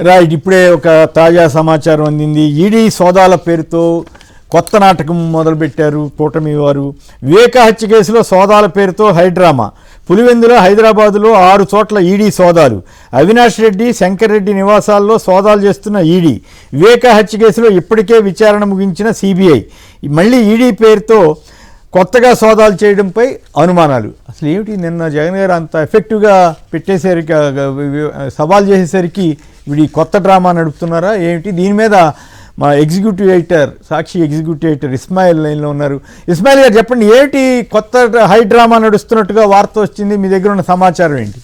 Right, ఇప్పుడే ఒక తాజా సమాచారం అందింది. ఈడీ సోదాల పేరుతో కొత్త నాటకం మొదలుపెట్టారు కూటమి వారు. వివేక హత్య కేసులో సోదాల పేరుతో హైడ్రామా. పులివెందుల, హైదరాబాదులో 6 చోట్ల ఈడీ సోదాలు. అవినాష్ రెడ్డి, శంకర్ రెడ్డి నివాసాల్లో సోదాలు చేస్తున్న ఈడీ. వివేక హత్య కేసులో ఇప్పటికే విచారణ ముగించిన సిబిఐ. మళ్ళీ ఈడీ పేరుతో కొత్తగా సోదాలు చేయడంపై అనుమానాలు. అసలు ఏమిటి, నిన్న జగన్ గారు అంత ఎఫెక్టివ్గా పెట్టేసరికి, సవాల్ చేసేసరికి వీడి కొత్త డ్రామా నడుపుతున్నారా ఏమిటి? దీని మీద మా ఎగ్జిక్యూటివ్ ఎడిటర్, సాక్షి ఎగ్జిక్యూటివ్ ఎడిటర్ ఇస్మాయిల్ లైన్లో ఉన్నారు. ఇస్మాయిల్ గారు చెప్పండి, ఏమిటి కొత్త హై డ్రామా నడుస్తున్నట్టుగా వార్త వచ్చింది? మీ దగ్గర ఉన్న సమాచారం ఏంటి?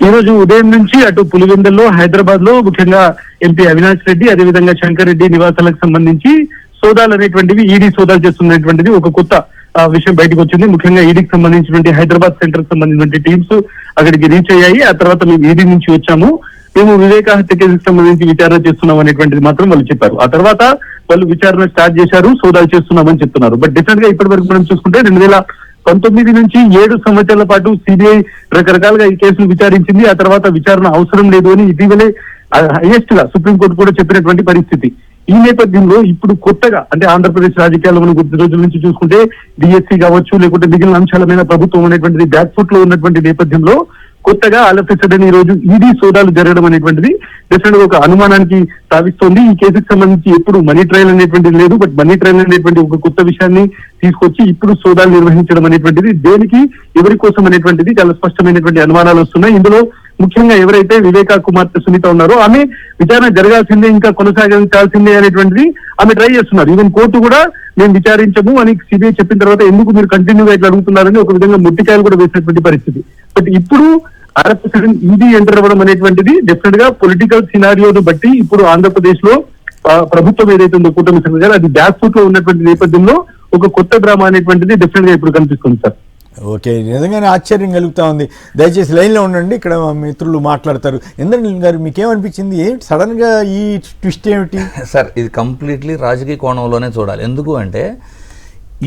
ఈ రోజు ఉదయం నుంచి అటు పులివెందుల్లో, హైదరాబాద్ లో ముఖ్యంగా ఎంపీ అవినాష్ రెడ్డి, అదేవిధంగా శంకర్ రెడ్డి నివాసాలకు సంబంధించి సోదాలు అనేటువంటివి, ఈడీ సోదాలు చేస్తున్నటువంటిది ఒక కొత్త విషయం బయటకు వచ్చింది. ముఖ్యంగా ఈడీకి సంబంధించినటువంటి హైదరాబాద్ సెంటర్ కి సంబంధించినటువంటి టీమ్స్ అక్కడికి రీచ్ అయ్యాయి. ఆ తర్వాత మేము ఈడీ నుంచి వచ్చాము, మేము వివేక హత్య కేసుకు సంబంధించి విచారణ చేస్తున్నాం అనేటువంటిది మాత్రం వాళ్ళు చెప్పారు. ఆ తర్వాత వాళ్ళు విచారణ స్టార్ట్ చేశారు, సోదాలు చేస్తున్నామని చెప్తున్నారు. బట్ డిఫరెంట్ గా ఇప్పటి వరకు మనం చూసుకుంటే 2019 నుంచి 7 సంవత్సరాల పాటు సిబిఐ రకరకాలుగా ఈ కేసును విచారించింది. ఆ తర్వాత విచారణ అవసరం లేదు అని ఇటీవలే హైయెస్ట్ గా సుప్రీంకోర్టు కూడా చెప్పినటువంటి పరిస్థితి. ఈ నేపథ్యంలో ఇప్పుడు కొత్తగా, అంటే ఆంధ్రప్రదేశ్ రాజకీయాల్లో మనం కొద్ది రోజుల నుంచి చూసుకుంటే డిఎస్సీ కావచ్చు, లేకుంటే మిగిలిన అంశాల మీద ప్రభుత్వం అనేటువంటిది బ్యాక్ ఫుట్ లో ఉన్నటువంటి నేపథ్యంలో కొత్తగా ఆలఫిసడని ఈ రోజు ఈడీ సోదాలు జరగడం అనేటువంటిది డెఫినెట్ గా ఒక అనుమానానికి తావిస్తోంది. ఈ కేసుకు సంబంధించి ఎప్పుడు మనీ ట్రయల్ అనేటువంటిది లేదు, బట్ మనీ ట్రయల్ అనేటువంటి ఒక కొత్త విషయాన్ని తీసుకొచ్చి ఇప్పుడు సోదాలు నిర్వహించడం అనేటువంటిది దేనికి, ఎవరి కోసం అనేటువంటిది చాలా స్పష్టమైనటువంటి అనుమానాలు వస్తున్నాయి. ఇందులో ముఖ్యంగా ఎవరైతే వివేకా కుమార్తె సునీత ఉన్నారో ఆమె విచారణ జరగాల్సిందే, ఇంకా కొనసాగించాల్సిందే అనేటువంటిది ఆమె ట్రై చేస్తున్నారు. ఈవెన్ కోర్టు కూడా మేము విచారించము అని సిబిఐ చెప్పిన తర్వాత ఎందుకు మీరు కంటిన్యూగా ఇట్లా అడుగుతున్నారని ఒక విధంగా ముట్టికాయలు కూడా వేసినటువంటి పరిస్థితి. బట్ ఇప్పుడు ఈడీ ఎంటర్ అవ్వడం అనేటువంటిది డెఫినెట్ గా పొలిటికల్ సినారియోను బట్టి ఇప్పుడు ఆంధ్రప్రదేశ్ లో ప్రభుత్వం ఏదైతే ఉందో కూటమి సర్కార్, అది బ్యాక్ ఫుట్ లో ఉన్నటువంటి నేపథ్యంలో ఒక కొత్త డ్రామా అనేటువంటిది డెఫినెట్ గా ఇప్పుడు కనిపిస్తుంది సార్. ఓకే, నిజంగానే ఆశ్చర్యం కలుగుతా ఉంది. దయచేసి లైన్లో ఉండండి, ఇక్కడ మా మిత్రులు మాట్లాడతారు. ఇంద్రనీల్ గారు, మీకేమనిపించింది? ఏంటి సడన్ గా ఈ ట్విస్ట్ ఏమిటి? సార్, ఇది కంప్లీట్లీ రాజకీయ కోణంలోనే చూడాలి. ఎందుకు అంటే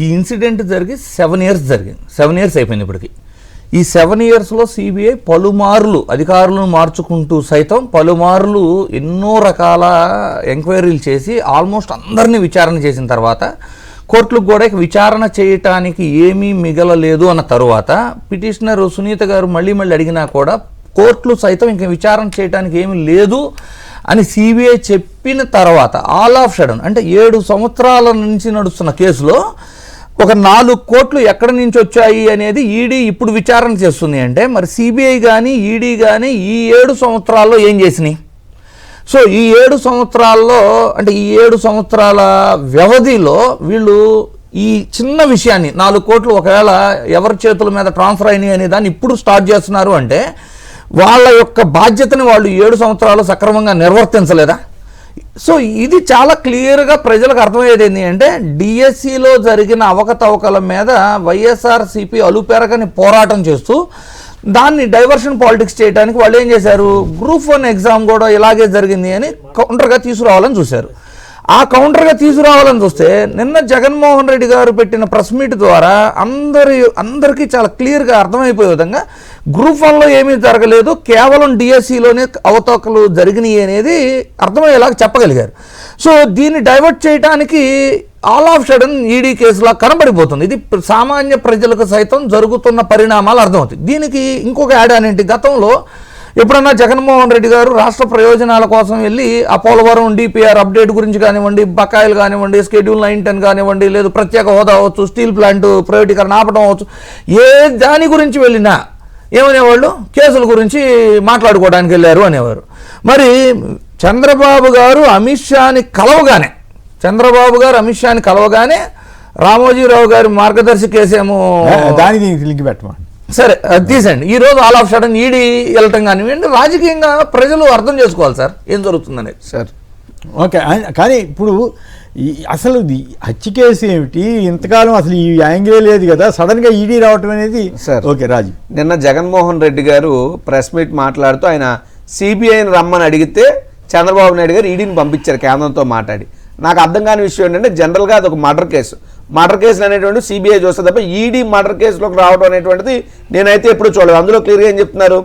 ఈ ఇన్సిడెంట్ జరిగి 7 ఇయర్స్ జరిగింది. 7 ఇయర్స్ అయిపోయింది ఇప్పటికి. ఈ 7 ఇయర్స్లో సిబిఐ పలుమార్లు అధికారులను మార్చుకుంటూ సైతం పలుమార్లు ఎన్నో రకాల ఎంక్వైరీలు చేసి ఆల్మోస్ట్ అందరినీ విచారణ చేసిన తర్వాత కోర్టులకు కూడా విచారణ చేయటానికి ఏమీ మిగలలేదు అన్న తరువాత పిటిషనర్ సునీత గారు మళ్ళీ అడిగినా కూడా కోర్టులు సైతం ఇంక విచారణ చేయడానికి ఏమీ లేదు అని సిబిఐ చెప్పిన తర్వాత ఆల్ ఆఫ్ సడన్, అంటే 7 సంవత్సరాల నుంచి నడుస్తున్న కేసులో ఒక 4 కోట్లు ఎక్కడి నుంచి వచ్చాయి అనేది ఈడీ ఇప్పుడు విచారణ చేస్తుంది. అంటే మరి సిబిఐ కానీ ఈడీ కానీ ఈ 7 సంవత్సరాల్లో ఏం చేసినాయి? సో ఈ 7 సంవత్సరాల్లో, అంటే ఈ 7 సంవత్సరాల వ్యవధిలో వీళ్ళు ఈ చిన్న విషయాన్ని 4 కోట్లు ఒకవేళ ఎవరి చేతుల మీద ట్రాన్స్ఫర్ అయినాయి అనే దాన్ని ఇప్పుడు స్టార్ట్ చేస్తున్నారు అంటే వాళ్ళ యొక్క బాధ్యతని వాళ్ళు 7 సంవత్సరాలు సక్రమంగా నిర్వర్తించలేదా? సో ఇది చాలా క్లియర్గా ప్రజలకు అర్థమయ్యేది ఏంటి అంటే డిఎస్సిలో జరిగిన అవకతవకల మీద వైఎస్ఆర్సీపీ అలుపెరగని పోరాటం చేస్తూ దాన్ని డైవర్షన్ పాలిటిక్స్ చేయడానికి వాళ్ళు ఏం చేశారు, గ్రూప్ 1 ఎగ్జామ్ కూడా ఇలాగే జరిగింది అని కౌంటర్గా తీసుకురావాలని చూశారు. ఆ కౌంటర్గా తీసుకురావాలని చూస్తే నిన్న జగన్మోహన్ రెడ్డి గారు పెట్టిన ప్రెస్ మీట్ ద్వారా అందరికీ చాలా క్లియర్గా అర్థమైపోయే విధంగా గ్రూప్ 1లో ఏమీ జరగలేదు, కేవలం డిఎస్సిలోనే అవతవకలు జరిగినాయి అనేది అర్థమయ్యేలాగా చెప్పగలిగారు. సో దీన్ని డైవర్ట్ చేయడానికి ఆల్ ఆఫ్ సడన్ ఈడీ కేసులా కనబడిపోతుంది. ఇది సామాన్య ప్రజలకు సైతం జరుగుతున్న పరిణామాలు అర్థమవుతాయి. దీనికి ఇంకొక యాడ్ అనేంటి, గతంలో ఎప్పుడన్నా జగన్మోహన్ రెడ్డి గారు రాష్ట్ర ప్రయోజనాల కోసం వెళ్ళి ఆ పోలవరం డిపిఆర్ అప్డేట్ గురించి కానివ్వండి, బకాయిలు కానివ్వండి, షెడ్యూల్ 9-10 కానివ్వండి, లేదు ప్రత్యేక హోదా అవ్వచ్చు, స్టీల్ ప్లాంట్ ప్రైవేటీకరణ ఆపడం అవ్వచ్చు, ఏ దాని గురించి వెళ్ళినా ఏమనేవాళ్ళు, కేసుల గురించి మాట్లాడుకోవడానికి వెళ్ళారు అనేవారు. మరి చంద్రబాబు గారు అమిత్ షాని కలవగానే రామోజీరావు గారి మార్గదర్శి కేసేమో దానికి లింక్ పెట్టమా, సరే తీసండి. ఈరోజు ఆల్ ఆఫ్ సడన్ ఈడీ వెళ్ళటం కానివ్వండి, రాజకీయంగా ప్రజలు అర్థం చేసుకోవాలి సార్ ఏం జరుగుతుందనేది. సార్ ఓకే, కానీ ఇప్పుడు అసలు హత్య కేసు ఏమిటి, ఇంతకాలం అసలు ఈ యాంగిలే లేదు కదా, సడన్గా ఈడీ రావటం అనేది. సార్ ఓకే రాజు, నిన్న జగన్మోహన్ రెడ్డి గారు ప్రెస్ మీట్ మాట్లాడుతూ ఆయన సిబిఐని రమ్మని అడిగితే చంద్రబాబు నాయుడు గారు ఈడీని పంపించారు కేంద్రంతో మాట్లాడి. నాకు అర్థం కాని విషయం ఏంటంటే జనరల్గా అది ఒక మర్డర్ కేసులు అనేటువంటి సిబిఐ చూస్తే తప్ప ఈడీ మర్డర్ కేసులోకి రావడం అనేటువంటిది నేనైతే ఎప్పుడు చూడలేదు. అందులో క్లియర్గా ఏం చెప్తున్నారు,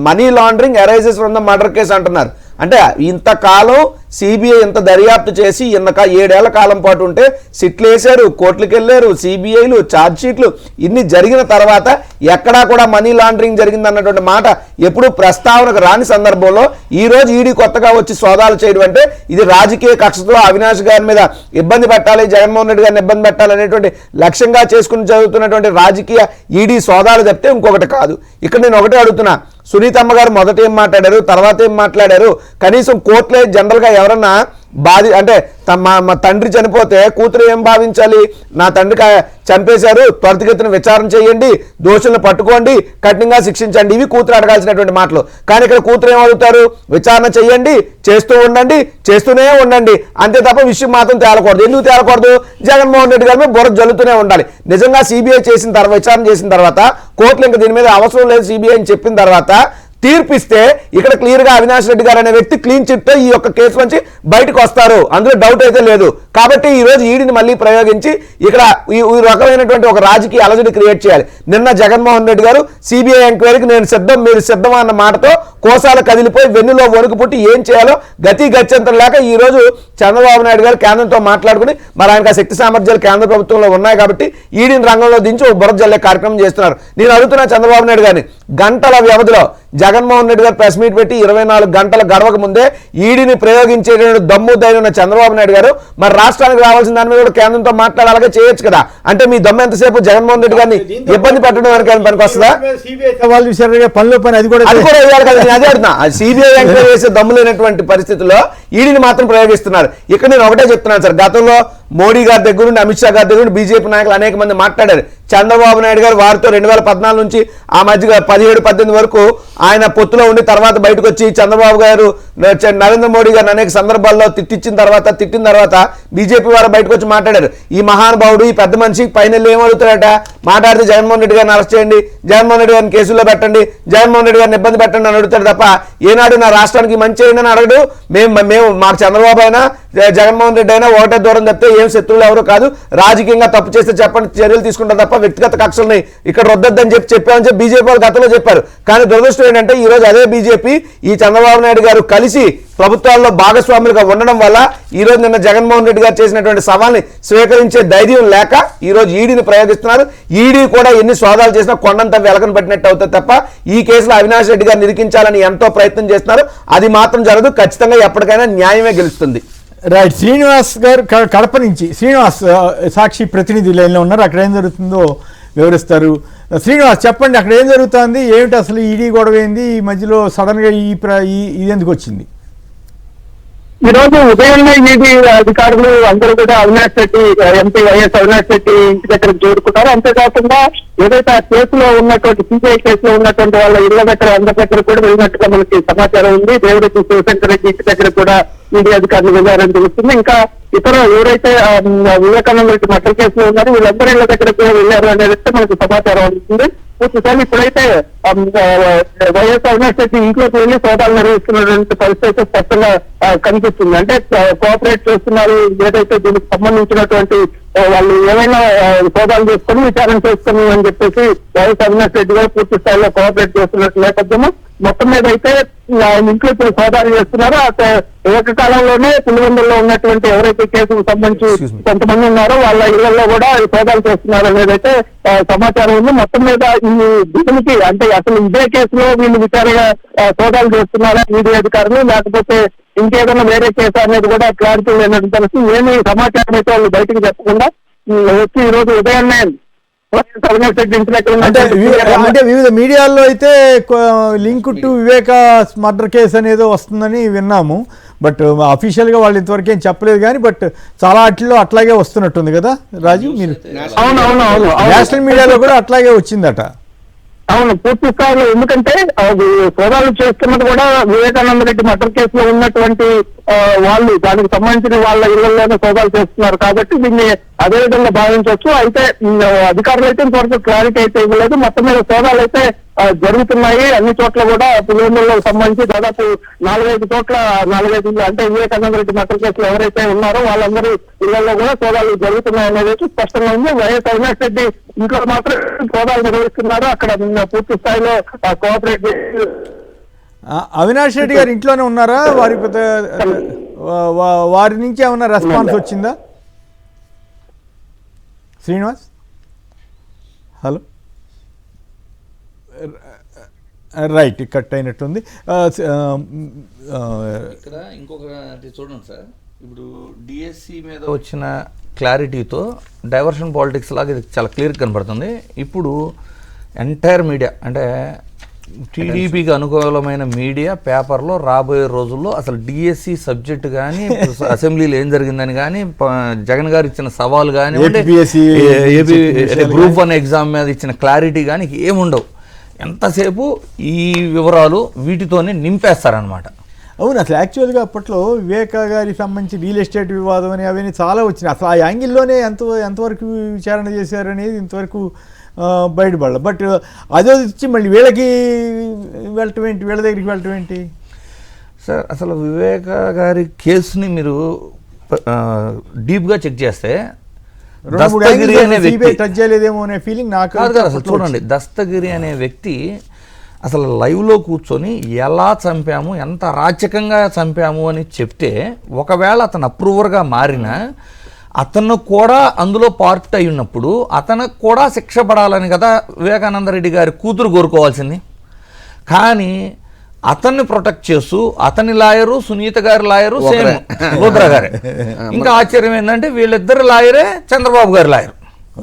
money laundering arises from the murder case అంటున్నారు. అంటే ఇంతకాలం సిబిఐ ఇంత దర్యాప్తు చేసి 7 ఏళ్ల కాలం పాటు ఉంటే సిట్లు వేశారు, కోర్టులకు వెళ్ళారు, సిబిఐలు, ఛార్జ్ షీట్లు ఇన్ని జరిగిన తర్వాత ఎక్కడా కూడా మనీ లాండరింగ్ జరిగింది అన్నటువంటి మాట ఎప్పుడు ప్రస్తావనకు రాని సందర్భంలో ఈ రోజు ఈడీ కొత్తగా వచ్చి సోదాలు చేయడం అంటే ఇది రాజకీయ కక్షతో అవినాష్ గారి మీద ఇబ్బంది పెట్టాలి, జగన్మోహన్ రెడ్డి గారిని ఇబ్బంది పెట్టాలి అనేటువంటి లక్ష్యంగా చేసుకుని జరుగుతున్నటువంటి రాజకీయ ఈడీ సోదాలు చెప్తే ఇంకొకటి కాదు. ఇక్కడ నేను ఒకటే అడుగుతున్నా, సునీతమ్మ గారు మొదట ఏం మాట్లాడారు, తర్వాత ఏం మాట్లాడారు? కనీసం కోర్టులే జనరల్గా ఎవరన్నా అంటే మా తండ్రి చనిపోతే కూతురు ఏం భావించాలి? నా తండ్రి చంపేశారు, త్వరితగతిన విచారణ చేయండి, దోషులను పట్టుకోండి, కఠినంగా శిక్షించండి, ఇవి కూతురు అడగాల్సినటువంటి మాటలు. కానీ ఇక్కడ కూతురు ఏం అడుగుతారు? విచారణ చేయండి, చేస్తూ ఉండండి, చేస్తూనే ఉండండి, అంతే తప్ప విషయం మాత్రం తేలకూడదు. ఎందుకు తేలకూడదు? జగన్మోహన్ రెడ్డి గారి మీద బుర్ర జల్లుతూనే ఉండాలి. నిజంగా సిబిఐ చేసిన తర్వాత, విచారణ చేసిన తర్వాత కోర్టులు ఇంకా దీని మీద అవసరం లేదు సిబిఐ అని చెప్పిన తర్వాత తీర్పిస్తే ఇక్కడ క్లియర్ గా అవినాష్ రెడ్డి గారు అనే వ్యక్తి క్లీన్ చిట్ తో ఈ యొక్క కేసు నుంచి బయటకు వస్తారు, అందులో డౌట్ అయితే లేదు. కాబట్టి ఈ రోజు ఈడీని మళ్ళీ ప్రయోగించి ఇక్కడ ఈ రకమైనటువంటి ఒక రాజకీయ అలజడి క్రియేట్ చేయాలి. నిన్న జగన్మోహన్ రెడ్డి గారు సిబిఐ ఎంక్వైరీకి నేను సిద్ధం, మీరు సిద్ధమా అన్న మాటతో కోసాలు కదిలిపోయి వెన్నులో వణుకు పుట్టి ఏం చేయాలో గతి గత్యంతరం లేక ఈ రోజు చంద్రబాబు నాయుడు గారు కేంద్రంతో మాట్లాడుకుని మరి ఆయనకు ఆ శక్తి సామర్థ్యాలు కేంద్ర ప్రభుత్వంలో ఉన్నాయి కాబట్టి ఈడీని రంగంలో దించి ఒక బురద జల్లే కార్యక్రమం చేస్తున్నారు. నేను అడుగుతున్నా చంద్రబాబు నాయుడు గారిని, గంటల వ్యవధిలో జగన్మోహన్ రెడ్డి గారు ప్రెస్ మీట్ పెట్టి 24 గంటల గడవక ముందే ఈడీని ప్రయోగించే దమ్ము ధైర్యం ఉన్న చంద్రబాబు నాయుడు గారు మరి రాష్ట్రానికి రావాల్సిన దాని మీద కూడా కేంద్రంతో మాట్లాడాలగా చేయొచ్చు కదా. అంటే మీ దమ్ము ఎంతసేపు జగన్మోహన్ రెడ్డి గారిని ఇబ్బంది పెట్టడం పనికి వస్తుందా? పనిలో పని అది కూడా వేయాలి కదా. నేను అదే అడుగుతున్నా, సిబిఐ ఎంక్వైరీ చేసే దమ్ము లేనటువంటి పరిస్థితుల్లో ఈడీని మాత్రం ప్రయోగిస్తున్నారు. ఇక్కడ నేను ఒకటే చెప్తున్నాను సార్, గతంలో మోడీ గారి దగ్గర నుండి, అమిత్ షా గారి దగ్గర నుండి బీజేపీ నాయకులు అనేక మంది మాట్లాడారు. చంద్రబాబు నాయుడు గారు వారితో 2014 నుంచి ఆ మధ్య 17-18 వరకు ఆయన పొత్తులో ఉండి తర్వాత బయటకు వచ్చి చంద్రబాబు గారు నరేంద్ర మోడీ గారిని అనేక సందర్భాల్లో తిట్టిన తర్వాత బీజేపీ వారు బయటకు వచ్చి మాట్లాడారు. ఈ మహానుభావుడు, ఈ పెద్ద మనిషి పైన ఏమడుగుతారట, మాట్లాడితే జగన్మోహన్ రెడ్డి గారిని అరెస్ట్ చేయండి, జగన్మోహన్ రెడ్డి గారిని కేసుల్లో పెట్టండి, జగన్మోహన్ రెడ్డి గారిని ఇబ్బంది పెట్టండి అని అడుగుతాడు తప్ప ఏనాడు నా రాష్ట్రానికి మంచి అయిందని అడగడు. మేము మాకు చంద్రబాబు అయినా జగన్మోహన్ రెడ్డి అయినా ఒకటే దూరం తప్పితే ఏం శత్రువులు ఎవరు కాదు, రాజకీయంగా తప్పు చేస్తే చెప్పండి, చర్యలు తీసుకుంటారు తప్ప వ్యక్తిగత కక్షల్ని ఇక్కడ వద్దొద్దని చెప్పామని చెప్పి బీజేపీ వాళ్ళు గతంలో చెప్పారు. కానీ దురదృష్టం ఏంటంటే ఈ రోజు అదే బీజేపీ ఈ చంద్రబాబు నాయుడు గారు కలిసి ప్రభుత్వాల్లో భాగస్వాములుగా ఉండడం వల్ల ఈ రోజు నిన్న జగన్మోహన్ రెడ్డి గారు చేసినటువంటి సవాల్ని స్వీకరించే ధైర్యం లేక ఈ రోజు ఈడీని ప్రయోగిస్తున్నారు. ఈడీ కూడా ఎన్ని సోదాలు చేసినా కొండంత వెలకను పట్టినట్టు అవుతుంది తప్ప ఈ కేసులో అవినాష్ రెడ్డి గారిని ఇరికించాలని ఎంతో ప్రయత్నం చేస్తున్నారు. అది మాత్రం జరగదు. ఖచ్చితంగా ఎప్పటికైనా న్యాయమే గెలుస్తుంది. రైట్. శ్రీనివాస్ గారు కడప నుంచి, శ్రీనివాస్ సాక్షి ప్రతినిధి లైన్లో ఉన్నారు, అక్కడ ఏం జరుగుతుందో వివరిస్తారు. శ్రీనివాస్ చెప్పండి, అక్కడ ఏం జరుగుతుంది, ఏమిటి అసలు ఈడీ గొడవ ఏంది, ఈ మధ్యలో సడన్ గా ఇది ఎందుకు వచ్చింది? ఈ రోజు ఉదయాన్నే ఈడీ అధికారులు అందరూ కూడా అవినాష్ రెడ్డి, ఎంపీ వైఎస్ అవినాష్ రెడ్డి ఇంటి దగ్గరకు చేరుకున్నారు. అంతేకాకుండా ఏదైతే ఆ కేసులో ఉన్నటువంటి సిబిఐ కేసులో ఉన్నటువంటి వాళ్ళ ఇళ్ల దగ్గర అందరి దగ్గర కూడా వెళ్ళినట్టుగా మనకి సమాచారం ఉంది. దేవరెడ్డి శివశంకర్ రెడ్డి ఇంటి దగ్గర కూడా ఈడీ అధికారులు వెళ్ళారని తెలుస్తుంది. ఇంకా ఇతర ఎవరైతే వివేకానంద రెడ్డి మర్డర్ కేసులో ఉన్నారో వీళ్ళందరూ ఇళ్ల దగ్గర కూడా వెళ్ళారు అనేది మనకు సమాచారం అందుతుంది. పూర్తిసారి ఇప్పుడైతే వైఎస్ అవినాష్ రెడ్డి ఇంట్లోకి వెళ్ళి సోదాలు నిర్వహిస్తున్నటువంటి పరిస్థితి అయితే స్పష్టంగా కనిపిస్తుంది. అంటే కోఆపరేట్ చేస్తున్నారు, ఏదైతే దీనికి సంబంధించినటువంటి వాళ్ళు ఏమైనా సోదాలు చేసుకుని విచారణ చేసుకుని అని చెప్పేసి వైఎస్ అవినాష్ రెడ్డి గారు పూర్తి స్థాయిలో కోఆపరేట్ చేస్తున్నట్టు నేపథ్యము మొత్తం మీద అయితే ఇంట్లో ఇప్పుడు సోదాలు చేస్తున్నారో ఏకకాలంలోనే పులివెందుల్లో ఉన్నటువంటి ఎవరైతే కేసుకు సంబంధించి కొంతమంది ఉన్నారో వాళ్ళ ఇళ్లలో కూడా సోదాలు చేస్తున్నారు అనేదైతే సమాచారం ఉంది. మొత్తం మీద ఈ దీనికి అంటే అసలు ఇదే కేసులో వీళ్ళు విచారణ సోదాలు చేస్తున్నారా ఈడీ అధికారులు, లేకపోతే ఇంకేదైనా వేరే కేసు అనేది కూడా క్లారిటీ లేనట్టు తెలిసి ఏమి సమాచారం అయితే వాళ్ళు బయటకు చెప్పకుండా వచ్చి ఈ రోజు ఉదయాన్నే అంటే వివిధ మీడియాల్లో అయితే link to Viveka murder case అనేది వస్తుందని విన్నాము. బట్ అఫీషియల్ గా వాళ్ళు ఇంతవరకు ఏం చెప్పలేదు కానీ బట్ చాలా వాటిల్లో అట్లాగే వస్తున్నట్టుంది కదా రాజు. మీరు నేషనల్ మీడియాలో కూడా అట్లాగే వచ్చిందట. అవును, పూర్తి స్థాయిలో. ఎందుకంటే సోదాలు చేస్తున్నది కూడా వివేకానంద రెడ్డి మర్డర్ కేసులో ఉన్నటువంటి వాళ్ళు, దానికి సంబంధించిన వాళ్ళ ఇళ్లలోనే సోదాలు చేస్తున్నారు కాబట్టి దీన్ని అదే విధంగా భావించవచ్చు. అయితే అధికారులు అయితే ఇంతవరకు క్లారిటీ అయితే ఇవ్వలేదు. మొత్తం మీద సోదాలు అయితే జరుగుతున్నాయి అన్ని చోట్ల కూడా. పులివెందులకు సంబంధించి దాదాపు 4-5 చోట్ల 4-5 అంటే వివేకానంద రెడ్డి మర్డర్ కేసులు ఎవరైతే ఉన్నారో వాళ్ళందరూ ఇళ్లలో కూడా సోదాలు జరుగుతున్నాయి అనేది స్పష్టంగా ఉంది. వైఎస్ అవినాష్ రెడ్డి ఇంట్లో మాత్రం సోదాలు నిర్వహిస్తున్నారు. అక్కడ పూర్తి స్థాయిలో కోఆపరేట్ అవినాష్ రెడ్డి గారు ఇంట్లోనే ఉన్నారా? వారి వారి నుంచి ఏమన్నా రెస్పాన్స్ వచ్చిందా? శ్రీనివాస్, హలో, రైట్, కట్ అయినట్టుంది. ఇక్కడ ఇంకొకటి చూడండి సార్, ఇప్పుడు డిఎస్సి మీద వచ్చిన క్లారిటీతో డైవర్షన్ పాలిటిక్స్ లాగా ఇది చాలా క్లియర్ కనపడుతుంది. ఇప్పుడు ఎంటైర్ మీడియా అంటే టీడీపీకి అనుకూలమైన మీడియా పేపర్లో రాబోయే రోజుల్లో అసలు డిఎస్సి సబ్జెక్ట్ కానీ అసెంబ్లీలో ఏం జరిగిందని కానీ జగన్ గారు ఇచ్చిన సవాల్ కానీ ఏపీ గ్రూప్ 1 ఎగ్జామ్ మీద ఇచ్చిన క్లారిటీ కానీ ఏముండవు. ఎంతసేపు ఈ వివరాలు వీటితోనే నింపేస్తారనమాట. అవును, అసలు యాక్చువల్గా అప్పట్లో వివేకా గారికి సంబంధించి రియల్ ఎస్టేట్ వివాదం అని అవన్నీ చాలా వచ్చినాయి. అసలు ఆ యాంగిల్లోనే ఎంతవరకు విచారణ చేశారనేది ఇంతవరకు బయటపడాలి. బట్ అదే ఇచ్చి మళ్ళీ వీళ్ళకి వెళ్ళటం ఏంటి, వీళ్ళ దగ్గరికి వెళ్ళటం ఏంటి సార్? అసలు వివేకా గారి కేసుని మీరు డీప్గా చెక్ చేస్తే దస్తగిరి అనే వ్యక్తి టచ్ చేయలేదేమో అనే ఫీలింగ్ నాకు కాదు కదా. అసలు చూడండి, దస్తగిరి అనే వ్యక్తి అసలు లైవ్లో కూర్చొని ఎలా చంపాము, ఎంత రాచకంగా చంపాము అని చెప్తే, ఒకవేళ అతను అప్రూవర్గా మారినా అతను కూడా అందులో పార్ట్ అయి ఉన్నప్పుడు అతనికి కూడా శిక్ష పడాలని కదా వివేకానంద రెడ్డి గారి కూతురు కోరుకోవాల్సింది. కానీ అతన్ని ప్రొటెక్ట్ చేస్తూ అతని లాయరు సునీత గారి లాయరు సేమ్ రుద్ర గారే. ఇంకా ఆశ్చర్యం ఏంటంటే వీళ్ళిద్దరు లాయరే చంద్రబాబు గారి లాయరు.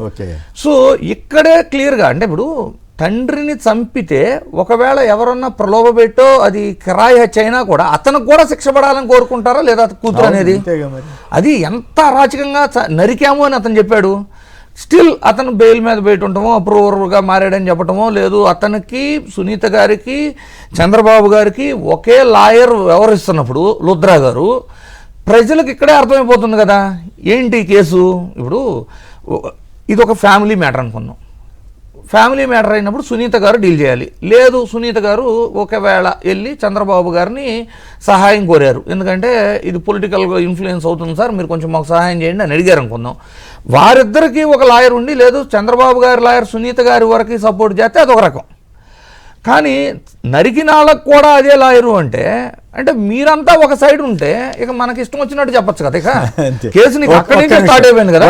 ఓకే, సో ఇక్కడే క్లియర్గా అంటే ఇప్పుడు తండ్రిని చంపితే ఒకవేళ ఎవరన్నా ప్రలోభపెట్టో అది కిరాయి హత్య అయినా కూడా అతనికి కూడా శిక్ష పడాలని కోరుకుంటారా లేదా కూతురు అనేది? అది ఎంత అరాచకంగా నరికాము అని అతను చెప్పాడు. స్టిల్ అతను బెయిల్ మీద బయట ఉండటమో అప్రూవర్గా మారాడని చెప్పటమో లేదు. అతనికి సునీత గారికి చంద్రబాబు గారికి ఒకే లాయర్ వ్యవహరిస్తున్నప్పుడు లుద్రా గారు ప్రజలకు ఇక్కడే అర్థమైపోతుంది కదా ఏంటి కేసు. ఇప్పుడు ఇది ఒక ఫ్యామిలీ మ్యాటర్ అనుకున్నాం. ఫ్యామిలీ మ్యాటర్ అయినప్పుడు సునీత గారు డీల్ చేయాలి. లేదు, సునీత గారు ఒకవేళ వెళ్ళి చంద్రబాబు గారిని సహాయం కోరారు, ఎందుకంటే ఇది పొలిటికల్గా ఇన్ఫ్లుయెన్స్ అవుతుంది సార్, మీరు కొంచెం మాకు సహాయం చేయండి అని అడిగారు అనుకుందాం. వారిద్దరికీ ఒక లాయర్ ఉండి, లేదు చంద్రబాబు గారి లాయర్ సునీత గారి వరకు సపోర్ట్ చేస్తే అదొక రకం. కానీ నరికిన వాళ్ళకు కూడా అదే లాయరు అంటే మీరంతా ఒక సైడ్ ఉంటే ఇక మనకి ఇష్టం వచ్చినట్టు చెప్పచ్చు కదా. ఇక కేసు నీకు అక్కడి నుంచి స్టార్ట్ అయిపోయింది కదా.